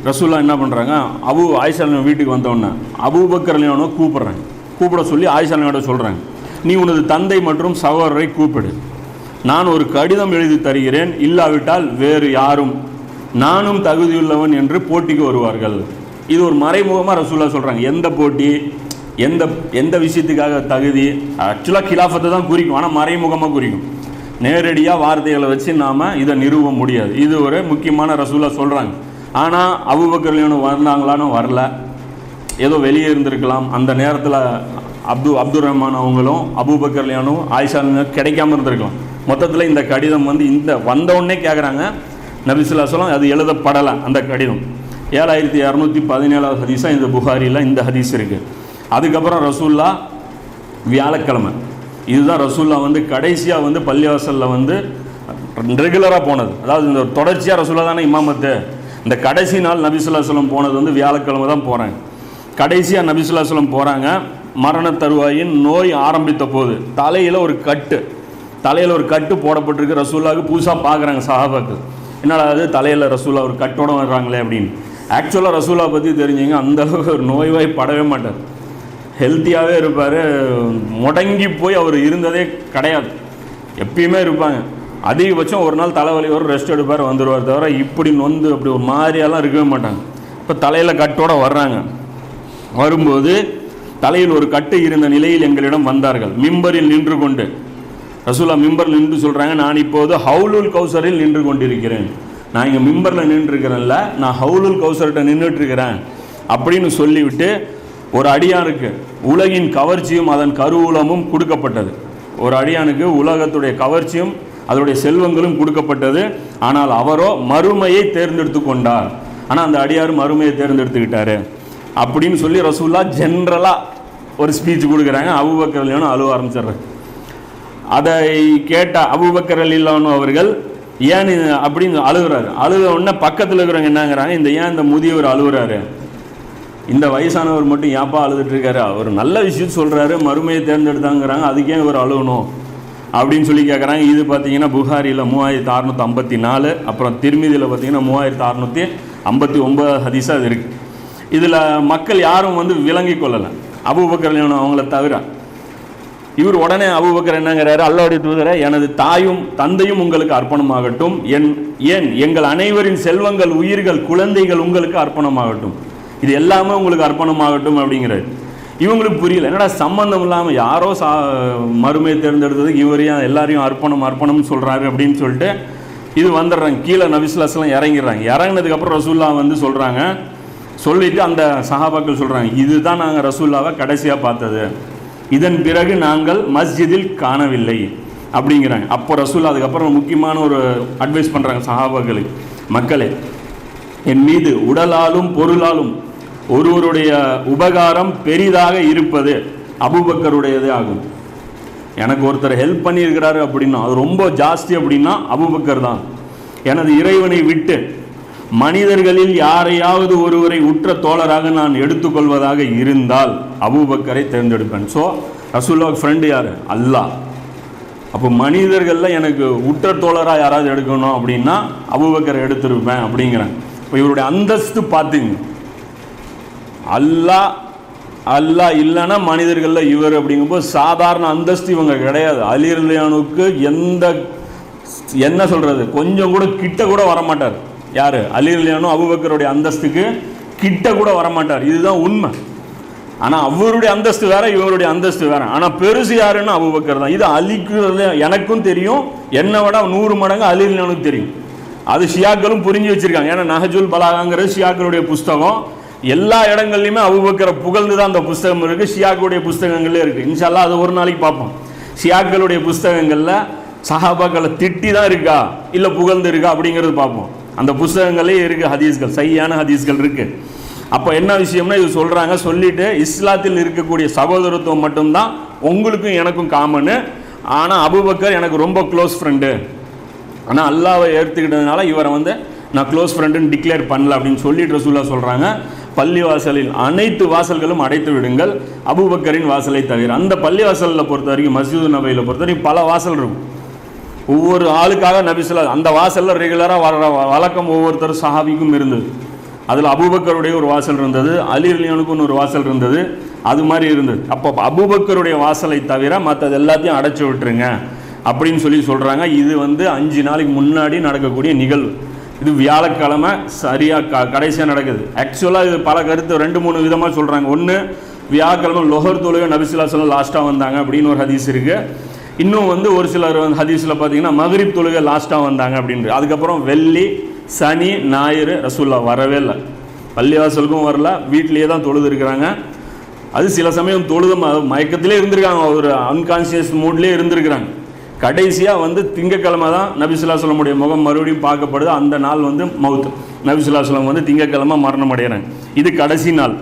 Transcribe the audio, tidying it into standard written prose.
ரசூல்லா என்ன பண்ணுறாங்க, ஆயிஷா வீட்டுக்கு வந்தோடனே அபூபக்கர் ரலியல்லாஹு அன்ஹு கூப்பிட சொல்லி ஆயிஷா ரலியல்லாஹு அன்ஹா சொல்கிறாங்க, நீ உனது தந்தை மற்றும் சகோதரரை கூப்பிடு, நான் ஒரு கடிதம் எழுதி தருகிறேன், இல்லாவிட்டால் வேறு யாரும் நானும் தகுதியுள்ளவன் என்று போட்டிக்கு வருவார்கள். இது ஒரு மறைமுகமாக ரசூல்லா சொல்கிறாங்க. எந்த போட்டி, எந்த விஷயத்துக்காக தகுதி, ஆக்சுவலாக கிலாஃபத்தை தான் குறிக்கும், ஆனால் மறைமுகமாக குறிக்கும். நேரடியாக வார்த்தைகளை வச்சு நாம் இதை நிறுவ முடியாது. இது ஒரு முக்கியமான ரசூல்லா சொல்கிறாங்க. ஆனால் அபூபக்கர் ரலியல்லாஹு அன்ஹு வந்தாங்களான்னு வரல, ஏதோ வெளியே இருந்திருக்கலாம். அந்த நேரத்தில் அப்துல் ரஹ்மான் அவங்களும் அபூபக்கர் ரலியல்லாஹு அன்ஹு ஆயிஷா கிடைக்காம இருந்திருக்கலாம். மொத்தத்தில் இந்த கடிதம் இந்த வந்தவுடனே கேட்குறாங்க நபி ஸல்லல்லாஹு அலைஹி வஸல்லம், அது எழுதப்படலை அந்த கடிதம். 7217 ஹதீஸாக இந்த புகாரியில் இந்த ஹதீஸ் இருக்குது. அதுக்கப்புறம் ரசூல்லா வியாழக்கிழமை, இதுதான் ரசூல்லா கடைசியாக பள்ளிவாசலில் ரெகுலராக போனது. அதாவது இந்த தொடர்ச்சியாக ரசூல்லா தானே இமாமத்து. இந்த கடைசி நாள் நபி ஸல்லல்லாஹு அலைஹி வஸல்லம் போனது வியாழக்கிழமை தான் போகிறாங்க. கடைசியாக நபி ஸல்லல்லாஹு அலைஹி வஸல்லம் போகிறாங்க. மரண தருவாயின் நோய் ஆரம்பித்த போது தலையில் ஒரு கட்டு போடப்பட்டிருக்கு. ரசூல்லாவுக்கு புதுசாக பார்க்குறாங்க சஹாபாக்கள், என்னடா அது தலையில் ரசூல்லா ஒரு கட்டோட வர்றாங்களே அப்படின்னு. ஆக்சுவலாக ரசூல்லா பற்றி தெரிஞ்சுங்க, அந்தளவுக்கு ஒரு நோய்வாய் படவே மாட்டார், ஹெல்த்தியாகவே இருப்பார். முடங்கி போய் அவர் இருந்ததே கிடையாது, எப்பயுமே இருப்பாங்க. அதிகபட்சம் ஒரு நாள் தலைவலி ஒரு ரெஸ்ட் எடுப்பார், வந்துடுவார். தவிர இப்படி நொந்து அப்படி ஒரு மாதிரியெல்லாம் இருக்கவே மாட்டாங்க. இப்போ தலையில் கட்டோடு வர்றாங்க. வரும்போது தலையில் ஒரு கட்டு இருந்த நிலையில் எங்களிடம் வந்தார்கள். மிம்பரில் நின்று கொண்டு ரசூல்லா மிம்பரில் நின்று சொல்கிறாங்க, நான் இப்போது ஹவுலுல் கௌசரில் நின்று கொண்டிருக்கிறேன். நான் இங்கே மிம்பரில் நின்றுருக்கிறேன்ல, நான் ஹவுலுல் கௌசர்கிட்ட நின்றுட்டுருக்கிறேன் அப்படின்னு சொல்லிவிட்டு, ஒரு அடியானுக்கு உலகின் கவர்ச்சியும் அதன் கருவூலமும் கொடுக்கப்பட்டது. ஒரு அடியானுக்கு உலகத்துடைய கவர்ச்சியும் அதனுடைய செல்வங்களும் கொடுக்கப்பட்டது. ஆனால் அவரோ மறுமையை தேர்ந்தெடுத்து கொண்டார். ஆனால் அந்த அடியார் மறுமையை தேர்ந்தெடுத்துக்கிட்டாரு அப்படின்னு சொல்லி ரசூல்லா ஜென்ரலாக ஒரு ஸ்பீச் கொடுக்குறாங்க. அபூபக்கர் ரலியல்லாஹு அன்ஹு அழுவ ஆரம்பிச்சிடுறாங்க. அதை கேட்ட அபூபக்கர் ரலியல்லாஹு அன்ஹு அவர்கள் ஏன் அப்படின்னு அழுகுறாரு. அழுத உடனே பக்கத்தில் இருக்கிறவங்க என்னங்கிறாங்க, இந்த முதியவர் அழுகுறாரு, இந்த வயசானவர் மட்டும் ஏப்பா அழுதுட்டுருக்காரு, அவர் நல்ல விஷயம் சொல்கிறாரு, மறுமையை தேர்ந்தெடுத்தாங்கிறாங்க, அதுக்கே இவர் அழுகணும் அப்படின்னு சொல்லி கேட்குறாங்க. இது பார்த்தீங்கன்னா புகாரியில் 3654, அப்புறம் திர்மிதியில் பார்த்தீங்கன்னா 3659 ஹதீஸாக அது இருக்குது. இதில் மக்கள் யாரும் விளங்கி கொள்ளலை, அபூபக்கர் ரலியல்லாஹு அன்ஹு அவங்கள தவிர. இவர் உடனே அபூபக்கர் என்னங்கிறாரு, அல்லாஹ்வுடைய தூதரே, எனது தாயும் தந்தையும் உங்களுக்கு அர்ப்பணமாகட்டும், எங்கள் அனைவரின் செல்வங்கள், உயிர்கள், குழந்தைகள் உங்களுக்கு அர்ப்பணமாகட்டும், இது எல்லாமே உங்களுக்கு அர்ப்பணமாகட்டும் அப்படிங்கிறாரு. இவங்களுக்கு புரியல, என்னடா சம்பந்தம் இல்லாமல் யாரோ மறுமையை தேர்ந்தெடுத்ததுக்கு இவரையும் எல்லாரையும் அர்ப்பணம்னு சொல்கிறாரு அப்படின்னு சொல்லிட்டு இது வந்துடுறாங்க. கீழே நபி ஸல்லல்லாஹு அலைஹி வஸல்லம் இறங்கிடுறாங்க. இறங்கினதுக்கப்புறம் ரசூல்லா சொல்கிறாங்க, சொல்லிவிட்டு அந்த சஹாபாக்கள் சொல்கிறாங்க, இதுதான் நாங்கள் ரசூல்லாவை கடைசியாக பார்த்தது, இதன் பிறகு நாங்கள் மஸ்ஜிதில் காணவில்லை அப்படிங்கிறாங்க. அப்போ ரசூல்லா அதுக்கப்புறம் முக்கியமான ஒரு அட்வைஸ் பண்ணுறாங்க சஹாபாக்களுக்கு, மக்களே, என் மீது உடலாலும் பொருளாலும் ஒருவருடைய உபகாரம் பெரிதாக இருப்பது அபூபக்கருடையதே ஆகும். எனக்கு ஒருத்தர் ஹெல்ப் பண்ணியிருக்கிறாரு அப்படின்னா அது ரொம்ப ஜாஸ்தி அப்படின்னா அபூபக்கர் தான். எனது இறைவனை விட்டு மனிதர்களில் யாரையாவது ஒருவரை உற்ற தோழராக நான் எடுத்துக்கொள்வதாக இருந்தால் அபூபக்கரை தேர்ந்தெடுப்பேன். ஸோ ரசூலுல்லாஹ் ஃப்ரெண்டு யார்? அல்லாஹ். அப்போ மனிதர்களில் எனக்கு உற்ற தோழராக யாராவது எடுக்கணும் அப்படின்னா அபூபக்கரை எடுத்துருப்பேன் அப்படிங்கிறாங்க. இப்போ இவருடைய அந்தஸ்து பார்த்துங்க, அல்லாஹ் இல்லைன்னா மனிதர்களில் இவர் அப்படிங்கும்போது சாதாரண அந்தஸ்து இவங்க கிடையாது. அலி ரலியல்லாஹு அன்ஹுக்கு என்ன சொல்கிறது, கொஞ்சம் கூட கிட்ட கூட வரமாட்டார். யார்? அலி ரலியல்லாஹு அன்ஹு அபூபக்கருடைய அந்தஸ்துக்கு கிட்ட கூட வரமாட்டார். இதுதான் உண்மை. ஆனால் அவருடைய அந்தஸ்து வேற, இவருடைய அந்தஸ்து வேற. ஆனால் பெருசு யாருன்னா அபூபக்கர் தான். இது அலிக்கு எனக்கும் தெரியும், என்னை விட 100 மடங்கு அலி ரலியல்லாஹு அன்ஹுக்கு தெரியும். அது ஷியாக்களும் புரிஞ்சு வச்சிருக்காங்க. ஏன்னா நஹஜுல் பலாகாங்கிறது ஷியாக்களுடைய புஸ்தகம். எல்லா இடங்கள்லையுமே அபூபக்கரை புகழ்ந்து தான் அந்த புஸ்தகம் இருக்குது. ஷியாக்களுடைய புஸ்தகங்களே இருக்குது. இன்ஷா அல்லாஹ் அது ஒரு நாளைக்கு பார்ப்போம். ஷியாக்களுடைய புஸ்தகங்களில் சஹாபாக்களை திட்டி தான் இருக்கா இல்லை புகழ்ந்து இருக்கா அப்படிங்கிறது பார்ப்போம். அந்த புஸ்தகங்களே இருக்குது, ஹதீஸ்கள், சையான ஹதீஸ்கள் இருக்குது. அப்போ என்ன விஷயம்னா இது சொல்கிறாங்க, சொல்லிட்டு இஸ்லாத்தில் இருக்கக்கூடிய சகோதரத்துவம் மட்டும்தான் உங்களுக்கும் எனக்கும் காமனு. ஆனால் அபூபக்கர் எனக்கு ரொம்ப க்ளோஸ் ஃப்ரெண்டு, ஆனால் அல்லாஹ்வை ஏற்றுக்கிட்டதுனால இவரை நான் க்ளோஸ் ஃப்ரெண்டுன்னு டிக்ளேர் பண்ணல அப்படின்னு சொல்லிட்டு ரசூலுல்லாஹ் சொல்கிறாங்க, பள்ளிவாசலில் அனைத்து வாசல்களும் அடைத்து விடுங்கள் அபூபக்கரின் வாசலை தவிர. அந்த பள்ளிவாசலில் பொறுத்த வரைக்கும், மஸ்ஜிது நபவியில் பொறுத்த வரைக்கும் பல வாசல் இருக்கும். ஒவ்வொரு ஆளுக்காக நபி ஸல்லல்லாஹு அந்த வாசலில் ரெகுலராக வர வழக்கம் ஒவ்வொருத்தர் சஹாபிக்கும் இருந்தது. அதில் அபூபக்கருடைய ஒரு வாசல் இருந்தது, அலி ரலியல்லாஹுவுக்கு ஒரு வாசல் இருந்தது, அது மாதிரி இருந்தது. அப்போ அபூபக்கருடைய வாசலை தவிர மற்றது எல்லாத்தையும் அடைச்சி விட்டுருங்க அப்படின்னு சொல்கிறாங்க. இது 5 நாளைக்கு முன்னாடி நடக்கக்கூடிய நிகழ்வு. இது வியாழக்கிழமை சரியாக கடைசியாக நடக்குது. ஆக்சுவலாக இது பல கருத்து 2-3 விதமாக சொல்கிறாங்க. ஒன்று, வியாழக்கிழமை லொஹர் தொழுகை நபி ஸல்லல்லாஹு அலைஹி வஸல்லம் லாஸ்ட்டாக வந்தாங்க அப்படின்னு ஒரு ஹதீஸ் இருக்குது. இன்னும் ஒரு சிலர் ஹதீஸில் பார்த்தீங்கன்னா மக்ரிப் தொழுகை லாஸ்ட்டாக வந்தாங்க அப்படின்ட்டு. அதுக்கப்புறம் வெள்ளி, சனி, ஞாயிறு ரசூல்லா வரவே இல்லை, பள்ளிவாசலுக்கும் வரல, வீட்டிலேயே தான் தொழுது இருக்கிறாங்க. அது சில சமயம் தொழுது மயக்கத்திலே இருந்திருக்காங்க, ஒரு அன்கான்சியஸ் மூட்லேயே இருந்திருக்கிறாங்க. கடைசியாக திங்கக்கிழமை தான் நபி ஸல்லல்லாஹு அலைஹி வஸல்லம் முகம் மறுபடியும் பார்க்கப்படுது. அந்த நாள் மவுத், நபி ஸல்லல்லாஹு அலைஹி வஸல்லம் திங்கக்கிழமை மரணம் அடைகிறாங்க. இது கடைசி நாள்.